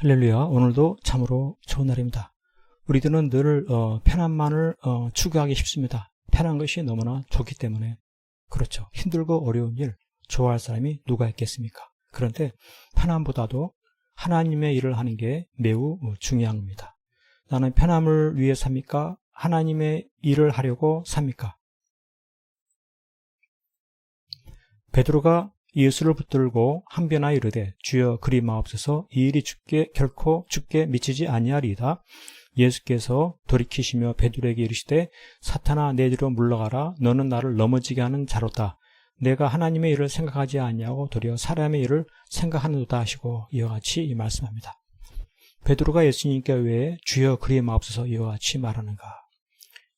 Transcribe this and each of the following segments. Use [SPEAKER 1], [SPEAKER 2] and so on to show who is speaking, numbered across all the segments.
[SPEAKER 1] 할렐루야. 오늘도 참으로 좋은 날입니다. 우리들은 늘 편안만을 추구하기 쉽습니다. 편한 것이 너무나 좋기 때문에. 그렇죠. 힘들고 어려운 일 좋아할 사람이 누가 있겠습니까? 그런데 편안보다도 하나님의 일을 하는 게 매우 중요한 겁니다. 나는 편함을 위해 삽니까? 하나님의 일을 하려고 삽니까? 베드로가 예수를 붙들고 항변하여 이르되 주여 그리 마옵소서 이 일이 결코 죽게 미치지 아니하리이다. 예수께서 돌이키시며 베드로에게 이르시되 사탄아 내 뒤로 물러가라. 너는 나를 넘어지게 하는 자로다. 내가 하나님의 일을 생각하지 아니하고 도리어 사람의 일을 생각하는도다 하시고 이와 같이 말씀합니다. 베드로가 예수님께 왜 주여 그리 마옵소서 이와 같이 말하는가?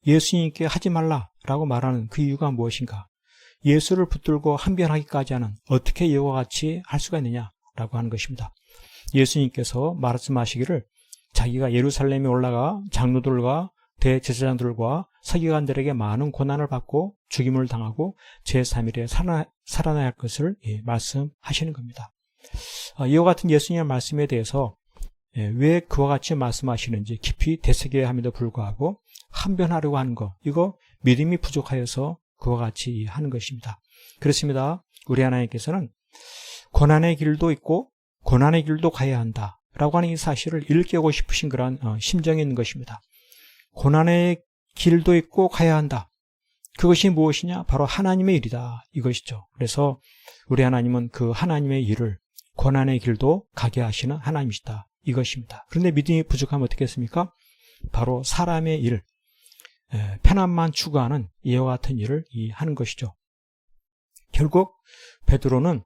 [SPEAKER 1] 예수님께 하지 말라라고 말하는 그 이유가 무엇인가? 예수를 붙들고 항변하기까지 하는 어떻게 이와 같이 할 수가 있느냐라고 하는 것입니다. 예수님께서 말씀하시기를 자기가 예루살렘에 올라가 장로들과 대제사장들과 서기관들에게 많은 고난을 받고 죽임을 당하고 제3일에 살아나야 할 것을 말씀하시는 겁니다. 이와 같은 예수님의 말씀에 대해서 왜 그와 같이 말씀하시는지 깊이 되새겨야 함에도 불구하고 항변하려고 하는 것, 이거 믿음이 부족하여서 그와 같이 하는 것입니다. 그렇습니다. 우리 하나님께서는 고난의 길도 있고 고난의 길도 가야 한다 라고 하는 이 사실을 일깨우고 싶으신 그런 심정이 있는 것입니다. 고난의 길도 있고 가야 한다. 그것이 무엇이냐? 바로 하나님의 일이다. 이것이죠. 그래서 우리 하나님은 그 하나님의 일을 고난의 길도 가게 하시는 하나님이시다. 이것입니다. 그런데 믿음이 부족하면 어떻게 했습니까? 바로 사람의 일, 편안만 추구하는 이와 같은 일을 하는 것이죠. 결국 베드로는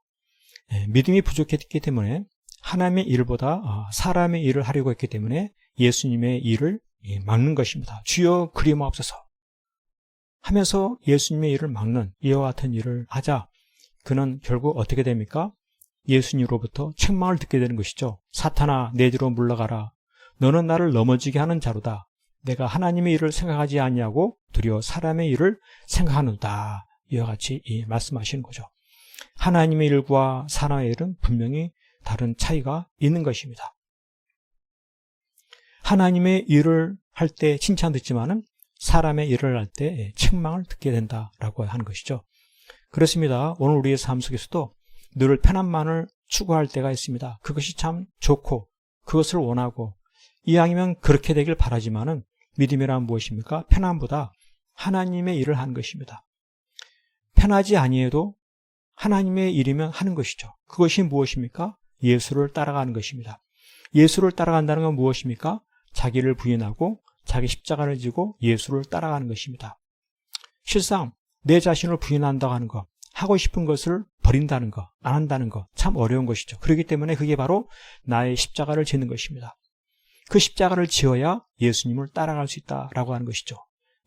[SPEAKER 1] 믿음이 부족했기 때문에 하나님의 일보다 사람의 일을 하려고 했기 때문에 예수님의 일을 막는 것입니다. 주여 그리 마옵소서 하면서 예수님의 일을 막는 이와 같은 일을 하자 그는 결국 어떻게 됩니까? 예수님으로부터 책망을 듣게 되는 것이죠. 사탄아 내 뒤로 물러가라. 너는 나를 넘어지게 하는 자로다. 내가 하나님의 일을 생각하지 아니하고 도리어 사람의 일을 생각하는다. 이와 같이 말씀하시는 거죠. 하나님의 일과 사람의 일은 분명히 다른 차이가 있는 것입니다. 하나님의 일을 할 때 칭찬 듣지만은 사람의 일을 할 때 책망을 듣게 된다라고 하는 것이죠. 그렇습니다. 오늘 우리의 삶 속에서도 늘 편안만을 추구할 때가 있습니다. 그것이 참 좋고 그것을 원하고 이왕이면 그렇게 되길 바라지만은 믿음이란 무엇입니까? 편안보다 하나님의 일을 하는 것입니다. 편하지 아니해도 하나님의 일이면 하는 것이죠. 그것이 무엇입니까? 예수를 따라가는 것입니다. 예수를 따라간다는 건 무엇입니까? 자기를 부인하고 자기 십자가를 지고 예수를 따라가는 것입니다. 실상 내 자신을 부인한다고 하는 것, 하고 싶은 것을 버린다는 것, 안 한다는 것, 참 어려운 것이죠. 그렇기 때문에 그게 바로 나의 십자가를 지는 것입니다. 그 십자가를 지어야 예수님을 따라갈 수 있다라고 하는 것이죠.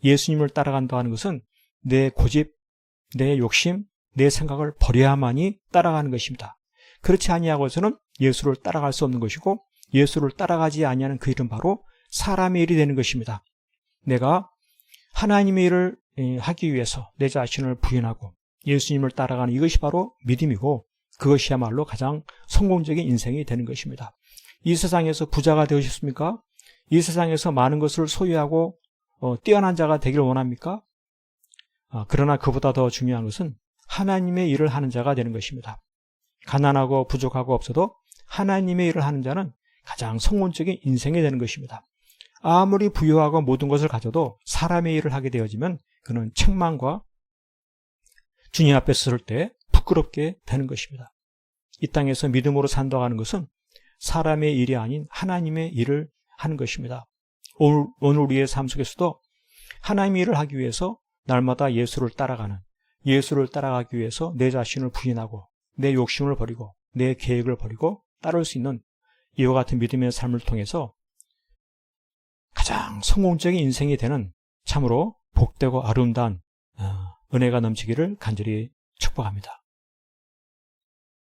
[SPEAKER 1] 예수님을 따라간다고 하는 것은 내 고집, 내 욕심, 내 생각을 버려야만이 따라가는 것입니다. 그렇지 아니하고서는 예수를 따라갈 수 없는 것이고 예수를 따라가지 아니하는 그 일은 바로 사람의 일이 되는 것입니다. 내가 하나님의 일을 하기 위해서 내 자신을 부인하고 예수님을 따라가는 이것이 바로 믿음이고 그것이야말로 가장 성공적인 인생이 되는 것입니다. 이 세상에서 부자가 되셨습니까? 이 세상에서 많은 것을 소유하고 뛰어난 자가 되길 원합니까? 그러나 그보다 더 중요한 것은 하나님의 일을 하는 자가 되는 것입니다. 가난하고 부족하고 없어도 하나님의 일을 하는 자는 가장 성공적인 인생이 되는 것입니다. 아무리 부유하고 모든 것을 가져도 사람의 일을 하게 되어지면 그는 책망과 주님 앞에 설 때 부끄럽게 되는 것입니다. 이 땅에서 믿음으로 산다고 하는 것은 사람의 일이 아닌 하나님의 일을 하는 것입니다. 오늘 우리의 삶 속에서도 하나님의 일을 하기 위해서 날마다 예수를 따라가는, 예수를 따라가기 위해서 내 자신을 부인하고 내 욕심을 버리고 내 계획을 버리고 따를 수 있는 이와 같은 믿음의 삶을 통해서 가장 성공적인 인생이 되는 참으로 복되고 아름다운 은혜가 넘치기를 간절히 축복합니다.